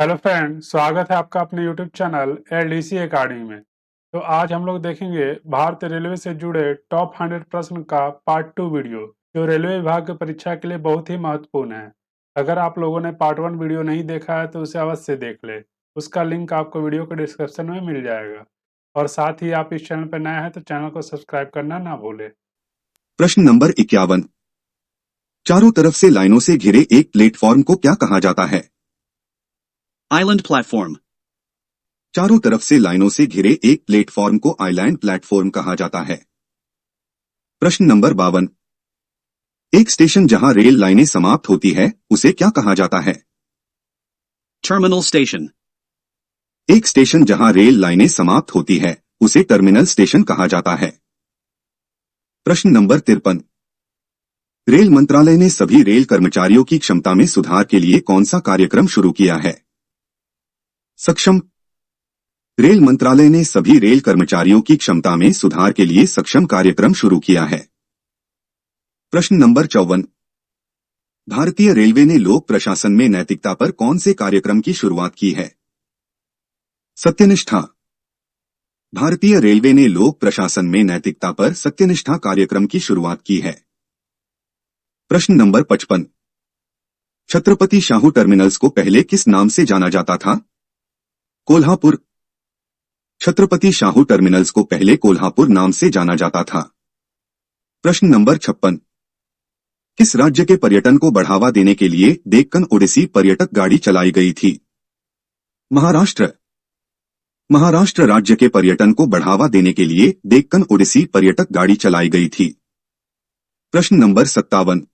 Hello friend, स्वागत है आपका अपने यूट्यूब चैनल एलडीसी एकेडमी में। तो आज हम लोग देखेंगे भारतीय रेलवे से जुड़े टॉप 100 प्रश्न का पार्ट 2 वीडियो, जो रेलवे विभाग की परीक्षा के लिए बहुत ही महत्वपूर्ण है। अगर आप लोगों ने पार्ट 1 वीडियो नहीं देखा है तो उसे अवश्य देख ले। उसका लिंक आपको वीडियो के डिस्क्रिप्शन में मिल जाएगा। और साथ ही आप इस चैनल पर नए हैं तो चैनल को सब्सक्राइब करना ना भूले। प्रश्न नंबर 51। चारों तरफ से लाइनों से घिरे एक प्लेटफॉर्म को क्या कहा जाता है? Island platform. चारों तरफ से लाइनों से घिरे एक प्लेटफॉर्म को आइलैंड प्लेटफॉर्म कहा जाता है। प्रश्न नंबर 52। एक स्टेशन जहां रेल लाइनें समाप्त होती है उसे क्या कहा जाता है? Terminal station. एक स्टेशन जहां रेल लाइनें समाप्त होती है उसे टर्मिनल स्टेशन कहा जाता है। प्रश्न नंबर 53। रेल मंत्रालय ने सभी रेल कर्मचारियों की क्षमता में सुधार के लिए कौन सा कार्यक्रम शुरू किया है? सक्षम। रेल मंत्रालय ने सभी रेल कर्मचारियों की क्षमता में सुधार के लिए सक्षम कार्यक्रम शुरू किया है। प्रश्न नंबर 54। भारतीय रेलवे ने लोक प्रशासन में नैतिकता पर कौन से कार्यक्रम की शुरुआत की है? सत्यनिष्ठा। भारतीय रेलवे ने लोक प्रशासन में नैतिकता पर सत्यनिष्ठा कार्यक्रम की शुरुआत की है। प्रश्न नंबर 55। छत्रपति शाहू टर्मिनल्स को पहले किस नाम से जाना जाता था? कोल्हापुर। छत्रपति शाहू टर्मिनल्स को पहले कोल्हापुर नाम से जाना जाता था। प्रश्न नंबर 56। किस राज्य के पर्यटन को बढ़ावा देने के लिए डेक्कन ओडिसी पर्यटक गाड़ी चलाई गई थी? महाराष्ट्र। महाराष्ट्र राज्य के पर्यटन को बढ़ावा देने के लिए डेक्कन ओडिसी पर्यटक गाड़ी चलाई गई थी। प्रश्न number 57।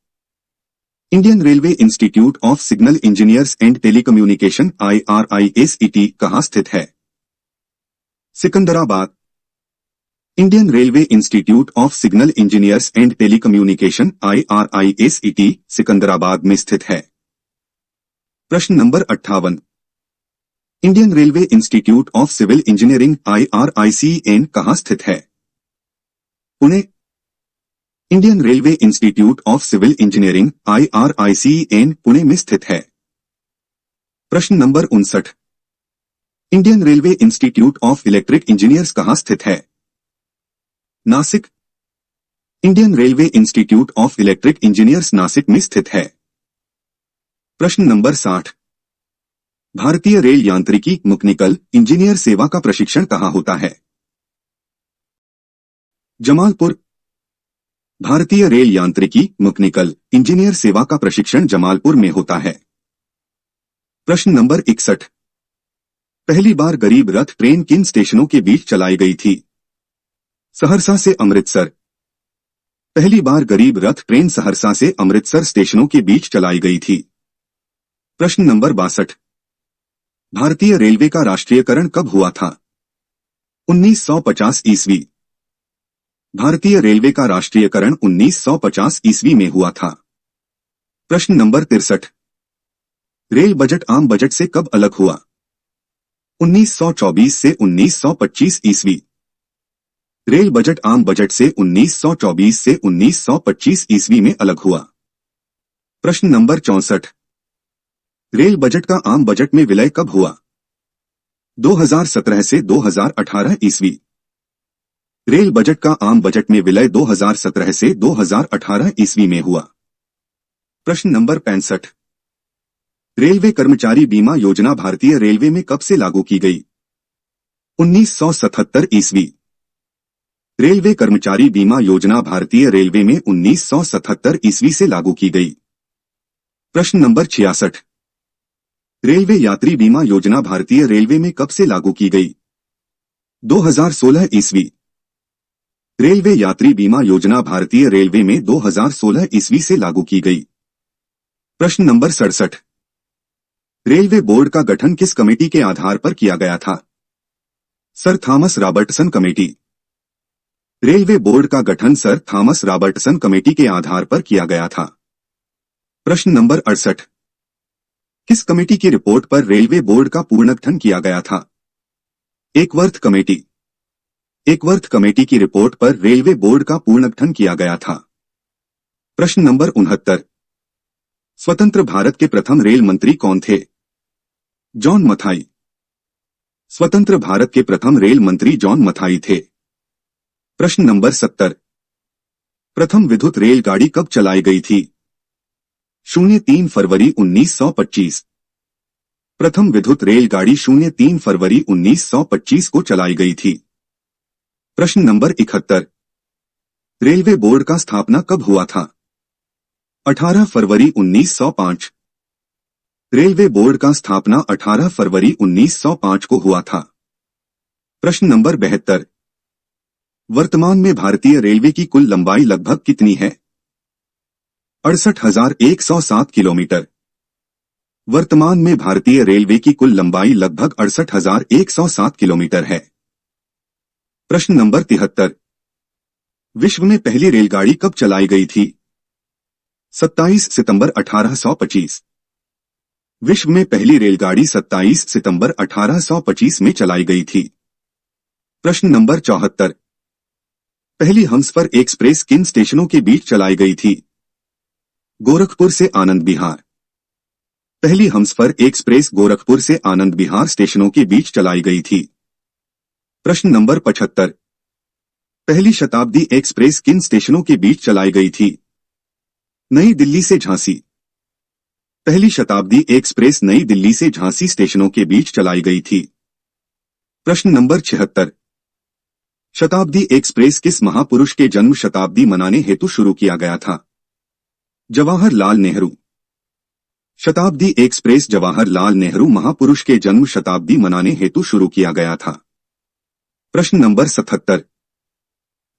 Indian railway institute of signal engineers and telecommunication IRISET कहाँ स्थित है? Secunderabad. Indian railway institute of signal engineers and telecommunication IRISET Secunderabad में स्थित है। प्रश्न number 58। Indian railway institute of civil engineering IRICN कहाँ स्थित है? Pune. Indian railway institute of civil engineering IRICN Pune में स्थित है। प्रश्न number 59। Indian railway institute of electric engineers कहाँ स्थित है? Nashik. Indian railway institute of electric engineers Nashik में स्थित है। प्रश्न नंबर 60। भारतीय रेल यांत्रिकी मैकेनिकल इंजीनियर सेवा का प्रशिक्षण कहाँ होता है? जमालपुर। भारतीय रेल यांत्रिकी मैकेनिकल इंजीनियर सेवा का प्रशिक्षण जमालपुर में होता है। प्रश्न नंबर 61। पहली बार गरीब रथ ट्रेन किन स्टेशनों के बीच चलाई गई थी? सहरसा से अमृतसर। पहली बार गरीब रथ ट्रेन सहरसा से अमृतसर स्टेशनों के बीच चलाई गई थी। प्रश्न नंबर 62। भारतीय रेलवे का राष्ट्रीयकरण कब हुआ था? 1950 ईस्वी। भारतीय रेलवे का राष्ट्रीयकरण 1950 ईस्वी में हुआ था। प्रश्न नंबर 63। रेल बजट आम बजट से कब अलग हुआ? 1924 से 1925 ईस्वी। रेल बजट आम बजट से 1924 से 1925 ईस्वी में अलग हुआ। प्रश्न नंबर 64। रेल बजट का आम बजट में विलय कब हुआ? 2017 से 2018 ईस्वी। रेल बजट का आम बजट में विलय 2017 से 2018 ईस्वी में हुआ। प्रश्न नंबर 65। रेलवे कर्मचारी बीमा योजना भारतीय रेलवे में कब से लागू की गई? 1977 ईस्वी। रेलवे कर्मचारी बीमा योजना भारतीय रेलवे में 1977 ईस्वी से लागू की गई। प्रश्न नंबर 66। रेलवे यात्री बीमा योजना भारतीय रेलवे में कब से लागू की गई? 2016 ईस्वी। रेलवे यात्री बीमा योजना भारतीय रेलवे में 2016 ईस्वी से लागू की गई। प्रश्न नंबर 67। रेलवे बोर्ड का गठन किस कमेटी के आधार पर किया गया था? Sir Thomas Robertson committee. Railway board का गठन सर थॉमस रॉबर्टसन कमेटी के आधार पर किया गया था। प्रश्न नंबर 68। किस कमेटी की रिपोर्ट पर रेलवे बोर्ड का पुनर्गठन किया गया था? एकवर्थ कमेटी। एकवर्थ कमेटी की रिपोर्ट पर रेलवे बोर्ड का पुनर्गठन किया गया था। प्रश्न नंबर 69। स्वतंत्र भारत के प्रथम रेल मंत्री कौन थे? जॉन मथाई। स्वतंत्र भारत के प्रथम रेल मंत्री जॉन मथाई थे। प्रश्न नंबर 70। प्रथम विद्युत रेलगाड़ी कब चलाई गई थी? 03 फरवरी 1925। प्रथम विद्युत रेलगाड़ी 03 फरवरी 1925 को चलाई गई थी। प्रश्न नंबर 71। रेलवे बोर्ड का स्थापना कब हुआ था? 18 फरवरी 1905। रेलवे बोर्ड का स्थापना 18 फरवरी 1905 को हुआ था। प्रश्न नंबर 72। वर्तमान में भारतीय रेलवे की कुल लंबाई लगभग कितनी है? 68,107 किलोमीटर। वर्तमान में भारतीय रेलवे की कुल लंबाई लगभग 68,107 किलोमीटर है। प्रश्न नंबर 73। विश्व में पहली रेलगाड़ी कब चलाई गई थी? 27 सितंबर 1825। विश्व में पहली रेलगाड़ी 27 सितंबर 1825 में चलाई गई थी। प्रश्न नंबर 74। पहली हमसफर एक्सप्रेस किन स्टेशनों के बीच चलाई गई थी? गोरखपुर से आनंद विहार। पहली हमसफर एक्सप्रेस गोरखपुर से आनंद विहार स्टेशनों के बीच चलाई गई थी। प्रश्न नंबर 75। पहली शताब्दी एक्सप्रेस किन स्टेशनों के बीच चलाई गई थी? नई दिल्ली से झांसी। पहली शताब्दी एक्सप्रेस नई दिल्ली से झांसी स्टेशनों के बीच चलाई गई थी। प्रश्न नंबर 76। शताब्दी एक्सप्रेस किस महापुरुष के जन्म शताब्दी मनाने हेतु शुरू किया गया था? जवाहरलाल नेहरू। शताब्दी एक्सप्रेस जवाहरलाल नेहरू महापुरुष के जन्म शताब्दी मनाने हेतु शुरू किया गया था। प्रश्न नंबर 77।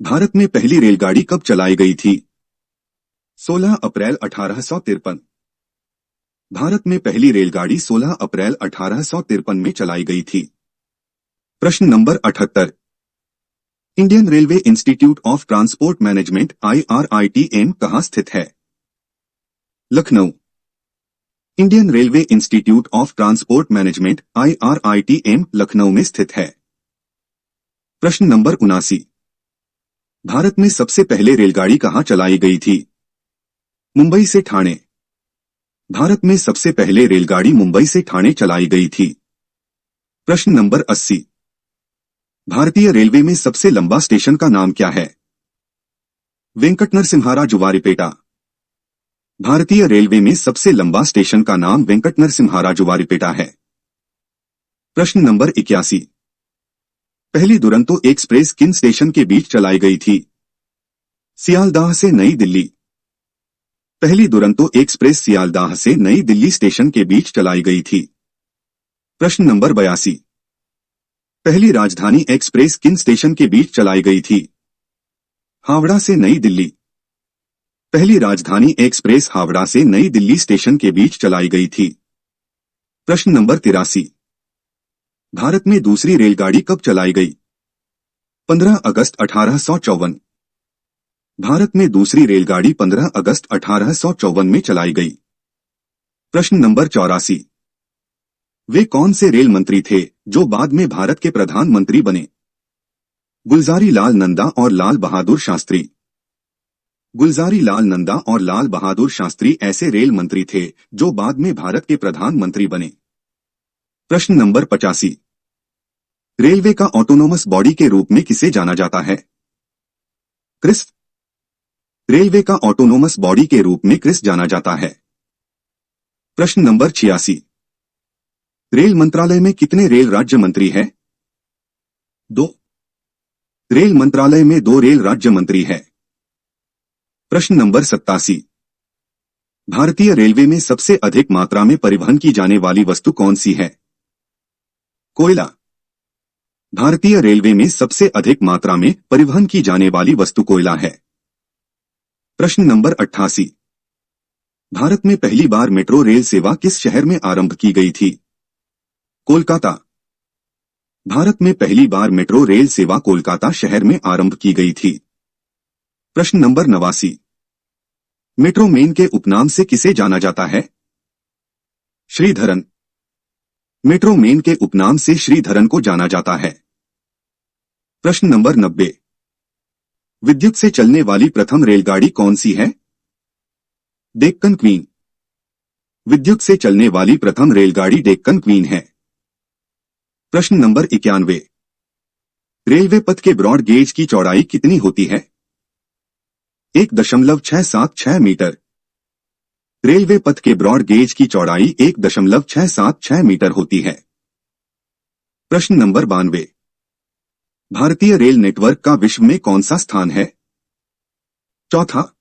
भारत में पहली रेलगाड़ी कब चलाई गई थी? 16 अप्रैल 1853। भारत में पहली रेलगाड़ी 16 अप्रैल 1853 में चलाई गई थी। प्रश्न number 78। Indian railway institute of transport management IRITM कहाँ स्थित है? Lucknow. Indian railway institute of transport management IRITM Lucknow में स्थित है। प्रश्न नंबर 79। भारत में सबसे पहले रेलगाड़ी कहाँ चलाई गई थी? मुंबई से ठाणे। भारत में सबसे पहले रेलगाड़ी मुंबई से ठाणे चलाई गई थी। प्रश्न नंबर 80। भारतीय रेलवे में सबसे लंबा स्टेशन का नाम क्या है? वेंकटनरसिम्हारा जुवारीपेटा। भारतीय रेलवे में सबसे लंबा स्टेशन का नाम वेंकटनरसिम्हारा जुवारीपेटा है। प्रश्न नंबर 81। पहली दुरंतो एक्सप्रेस किन स्टेशन के बीच चलाई गई थी? सियालदाह से नई दिल्ली। पहली दुरंतो एक्सप्रेस सियालदाह से नई दिल्ली स्टेशन के बीच चलाई गई थी। प्रश्न नंबर 82। पहली राजधानी एक्सप्रेस किन स्टेशन के बीच चलाई गई थी? हावड़ा से नई दिल्ली। पहली राजधानी एक्सप्रेस हावड़ा से नई दिल्ली स्टेशन के बीच चलाई गई थी। प्रश्न नंबर 83। भारत में दूसरी रेलगाड़ी कब चलाई गई? 15 अगस्त 1854। भारत में दूसरी रेलगाड़ी 15 अगस्त 1854 में चलाई गई। प्रश्न नंबर 84। वे कौन से रेल मंत्री थे जो बाद में भारत के प्रधानमंत्री बने? गुलजारी लाल नंदा और लाल बहादुर शास्त्री। गुलजारी लाल नंदा और लाल बहादुर शास्त्री ऐसे रेल मंत्री थे जो बाद में भारत के प्रधानमंत्री बने। प्रश्न नंबर 85। रेलवे का ऑटोनोमस बॉडी के रूप में किसे जाना जाता है? क्रिस्प। रेलवे का ऑटोनोमस बॉडी के रूप में क्रिस्प जाना जाता है। प्रश्न नंबर 86। रेल मंत्रालय में कितने रेल राज्य मंत्री हैं? 2। रेल मंत्रालय में 2 रेल राज्य मंत्री हैं। प्रश्न नंबर 87। भारतीय रेलवे में सबसे अधिक मात्रा में परिवहन की जाने वाली वस्तु कौन सी है? कोयला। भारतीय रेलवे में सबसे अधिक मात्रा में परिवहन की जाने वाली वस्तु कोयला है। प्रश्न नंबर 88। भारत में पहली बार मेट्रो रेल सेवा किस शहर में आरंभ की गई थी? कोलकाता। भारत में पहली बार मेट्रो रेल सेवा कोलकाता शहर में आरंभ की गई थी। प्रश्न नंबर 89। मेट्रो मेन के उपनाम से किसे जाना जाता है? श्रीधरन। मेट्रो मेन के उपनाम से श्रीधरन को जाना जाता है। प्रश्न नंबर 90। विद्युत से चलने वाली प्रथम रेलगाड़ी कौन सी है? डेक्कन क्वीन। विद्युत से चलने वाली प्रथम रेलगाड़ी डेक्कन क्वीन है। प्रश्न नंबर 91। रेलवे पथ के ब्रॉड गेज की चौड़ाई कितनी होती है? 1.676 मीटर। रेलवे पथ के ब्रॉड गेज की चौड़ाई 1.676 मीटर होती है। प्रश्न नंबर 92। भारतीय रेल नेटवर्क का विश्व में कौन सा स्थान है? चौथा।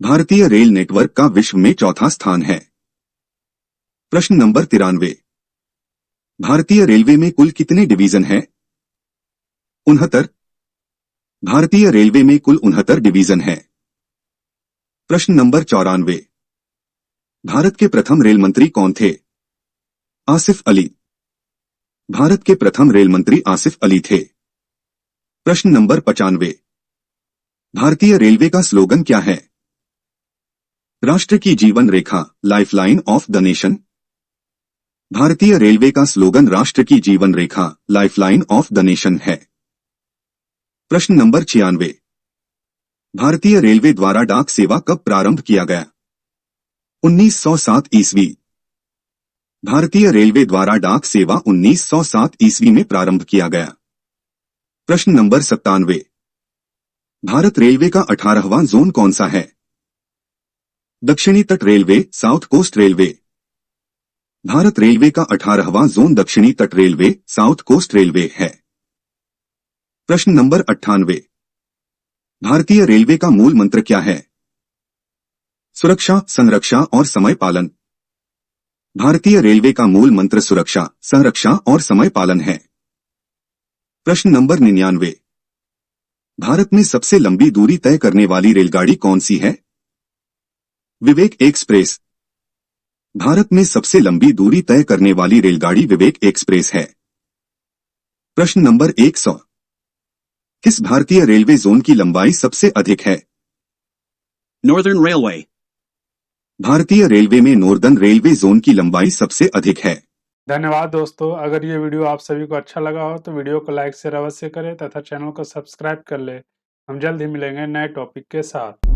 भारतीय रेल नेटवर्क का विश्व में चौथा स्थान है। प्रश्न नंबर 93। भारतीय रेलवे में कुल कितने डिवीजन हैं? 69। भारतीय रेलवे में कुल 69 डिवीजन हैं। प्रश्न नंबर 94। भारत के प्रथम रेल मंत्री कौन थे? आसिफ अली। भारत के प्रथम रेल मंत्री आसिफ अली थे। प्रश्न नंबर 95। भारतीय रेलवे का स्लोगन क्या है? राष्ट्र की जीवन रेखा, लाइफलाइन ऑफ द नेशन। भारतीय रेलवे का स्लोगन राष्ट्र की जीवन रेखा, लाइफलाइन ऑफ द नेशन है। प्रश्न नंबर 96। भारतीय रेलवे द्वारा डाक सेवा कब प्रारंभ किया गया? 1907 ईस्वी। भारतीय रेलवे द्वारा डाक सेवा 1907 ईस्वी में प्रारंभ किया गया। प्रश्न नंबर 97। भारत रेलवे का 18वां जोन कौन सा है? दक्षिणी तट railway, south coast railway. Bharat railway का 18वां जोन दक्षिणी तट रेलवे, साउथ कोस्ट रेलवे है। प्रश्न नंबर 98। भारतीय रेलवे का मूल मंत्र क्या है? सुरक्षा, संरक्षा और समय पालन। भारतीय रेलवे का मूल मंत्र सुरक्षा, संरक्षा और समय पालन है। प्रश्न नंबर 99। भारत में सबसे लंबी दूरी तय करने वाली रेलगाड़ी कौन सी है? विवेक एक्सप्रेस। भारत में सबसे लंबी दूरी तय करने वाली रेलगाड़ी विवेक एक्सप्रेस है। प्रश्न नंबर 100। किस भारतीय रेलवे जोन की लंबाई सबसे अधिक है? Northern Railway. भारतीय रेलवे में नॉर्दर्न रेलवे जोन की लंबाई सबसे अधिक है। धन्यवाद दोस्तों। अगर ये वीडियो आप सभी को अच्छा लगा हो तो वीडियो को लाइक शेयर अवश्य करें तथा चैनल को सब्सक्राइब कर ले। हम जल्द ही मिलेंगे नए टॉपिक के साथ।